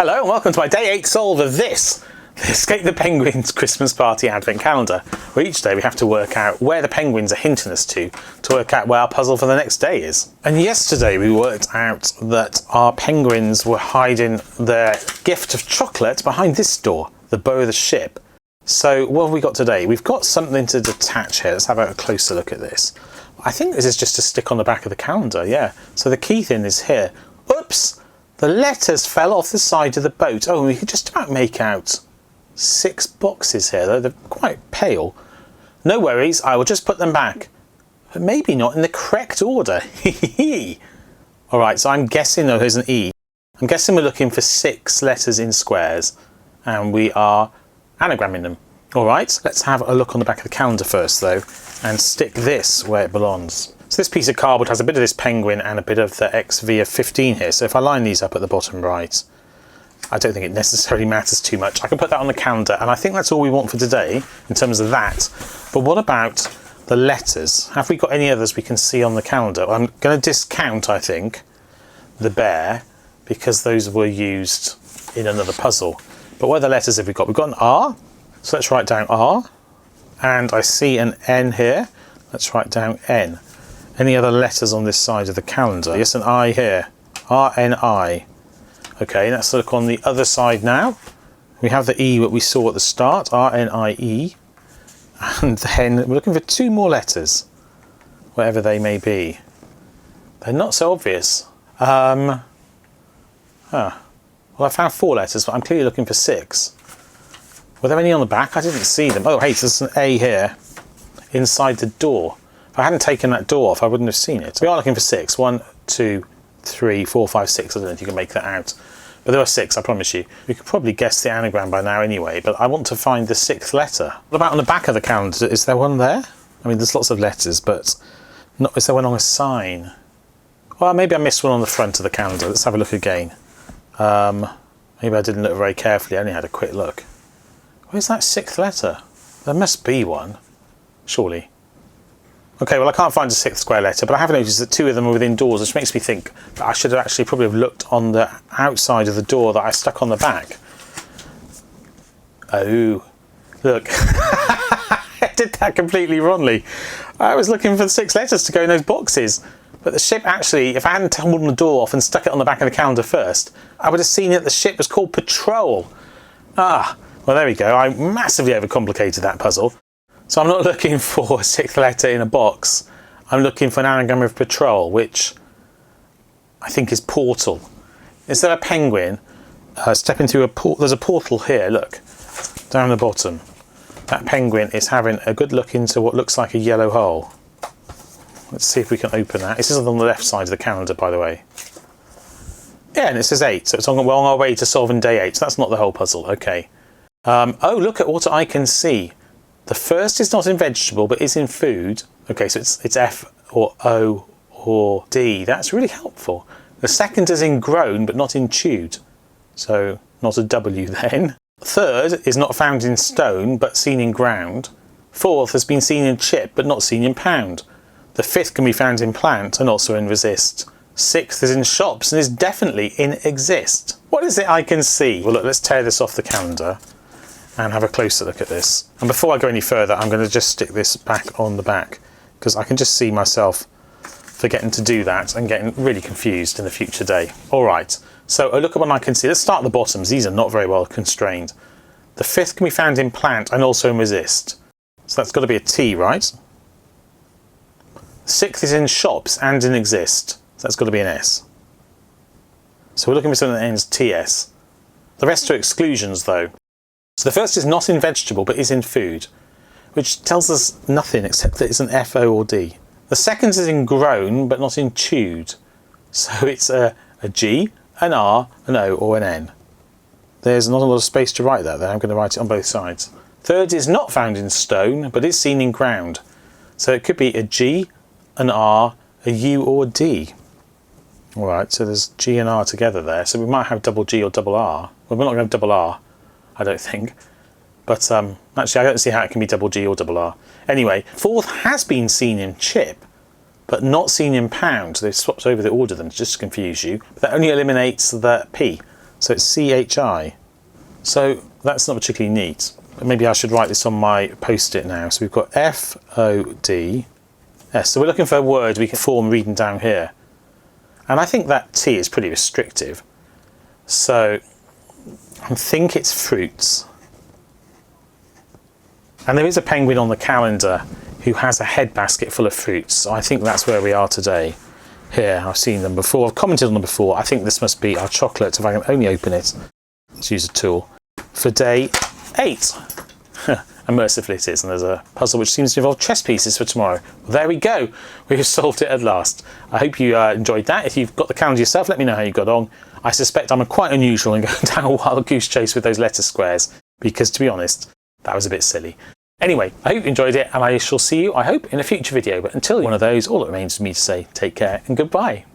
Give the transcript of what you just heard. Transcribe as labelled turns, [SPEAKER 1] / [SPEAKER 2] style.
[SPEAKER 1] Hello and welcome to my day 8 solve of this, the Escape the Penguins Christmas Party Advent Calendar, where each day we have to work out where the penguins are hinting us to work out where our puzzle for the next day is. And yesterday we worked out that our penguins were hiding their gift of chocolate behind this door, the bow of the ship. So what have we got today? We've got something to detach here. Let's have a closer look at this. I think this is just a stick on the back of the calendar, yeah. So the key thing is here. Oops! The letters fell off the side of the boat. Oh, we could just about make out 6 boxes here, though. They're quite pale. No worries, I will just put them back. But maybe not in the correct order. Alright, so I'm guessing, no, there's an E. I'm guessing we're looking for 6 letters in squares. And we are anagramming them. Alright, let's have a look on the back of the calendar first, though. And stick this where it belongs. So this piece of cardboard has a bit of this penguin and a bit of the XV of 15 here. So if I line these up at the bottom right, I don't think it necessarily matters too much. I can put that on the calendar, and I think that's all we want for today in terms of that. But what about the letters? Have we got any others we can see on the calendar? I'm going to discount, I think, the bear, because those were used in another puzzle. But what other letters have we got? We've got an R, so let's write down R. And I see an N here. Let's write down N. Any other letters on this side of the calendar? Yes, an I here. R-N-I. Okay, let's look on the other side now. We have the E that we saw at the start, R-N-I-E. And then we're looking for 2 more letters, whatever they may be. They're not so obvious. Well, I found 4 letters, but I'm clearly looking for 6. Were there any on the back? I didn't see them. Oh, hey, so there's an A here inside the door. If I hadn't taken that door off, I wouldn't have seen it. We are looking for 6. 1, 2, 3, 4, 5, 6. I don't know if you can make that out. But there are 6, I promise you. You could probably guess the anagram by now anyway, but I want to find the 6th letter. What about on the back of the calendar? Is there one there? I mean, there's lots of letters, but not, is there one on a sign? Well, maybe I missed one on the front of the calendar. Let's have a look again. Maybe I didn't look very carefully. I only had a quick look. Where's that 6th letter? There must be one, surely. Okay, well, I can't find a 6th square letter, but I have noticed that 2 of them are within doors, which makes me think that I should have actually probably have looked on the outside of the door that I stuck on the back. Oh, look. I did that completely wrongly. I was looking for the 6 letters to go in those boxes. But the ship actually, if I hadn't tumbled the door off and stuck it on the back of the calendar first, I would have seen that the ship was called Patrol. Ah, well, there we go. I massively overcomplicated that puzzle. So I'm not looking for a 6th letter in a box. I'm looking for an anagram of patrol, which I think is portal. Instead of penguin, stepping through a portal, there's a portal here, look, down the bottom. That penguin is having a good look into what looks like a yellow hole. Let's see if we can open that. This is on the left side of the calendar, by the way. Yeah, and it says 8, so it's on our way to solving day 8. So that's not the whole puzzle, okay. Oh, look at what I can see. The first is not in vegetable, but is in food. Okay, so it's F or O or D. That's really helpful. The second is in grown, but not in chewed. So not a W then. Third is not found in stone, but seen in ground. Fourth has been seen in chip, but not seen in pound. The 5th can be found in plant and also in resist. 6th is in shops and is definitely in exist. What is it I can see? Well, look, let's tear this off the calendar and have a closer look at this. And before I go any further, I'm going to just stick this back on the back, because I can just see myself forgetting to do that and getting really confused in the future day. All right, so a look at what I can see. Let's start at the bottoms. These are not very well constrained. The 5th can be found in plant and also in resist. So that's got to be a T, right? The 6th is in shops and in exist. So that's got to be an S. So we're looking for something that ends TS. The rest are exclusions, though. So the first is not in vegetable, but is in food, which tells us nothing except that it's an F, O or D. The second is in grown, but not in chewed. So it's a G, an R, an O or an N. There's not a lot of space to write that there. I'm going to write it on both sides. Third is not found in stone, but is seen in ground. So it could be a G, an R, a U or a D. All right, so there's G and R together there. So we might have double G or double R. Well, we're not going to have double R, I don't think. But actually, I don't see how it can be double G or double R. Anyway, 4th has been seen in chip, but not seen in pound. They've swapped over the order of them just to confuse you. But that only eliminates the P. So it's CHI. So that's not particularly neat. But maybe I should write this on my post-it now. So we've got FODS. So we're looking for a word we can form reading down here. And I think that T is pretty restrictive. So I think it's fruits. And there is a penguin on the calendar who has a head basket full of fruits. So I think that's where we are today. Here, I've seen them before. I've commented on them before. I think this must be our chocolate, if I can only open it. Let's use a tool. For day 8. And mercifully it is. And there's a puzzle which seems to involve chess pieces for tomorrow. Well, there we go. We've solved it at last. I hope you enjoyed that. If you've got the calendar yourself, let me know how you got on. I suspect I'm quite unusual in going down a wild goose chase with those letter squares. Because, to be honest, that was a bit silly. Anyway, I hope you enjoyed it, and I shall see you, I hope, in a future video. But until one of those, all that remains for me to say, take care and goodbye.